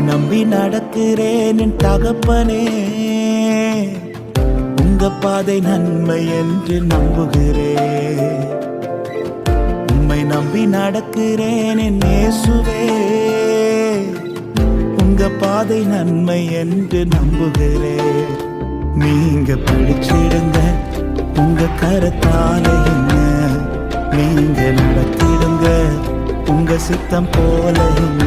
நம்பி நடக்கிறேன் என் தகப்பனே, உங்க பாதை நன்மை என்று நம்புகிறேன். உம்மை நம்பி நடக்கிறேன் என் இயேசுவே, உங்க பாதை நன்மை என்று நம்புகிறேன். நீங்க பிடிச்சிடுங்க உங்க கரத்தால என்ன, நீங்க நடத்திடுங்க உங்க சித்தம் போல என்ன.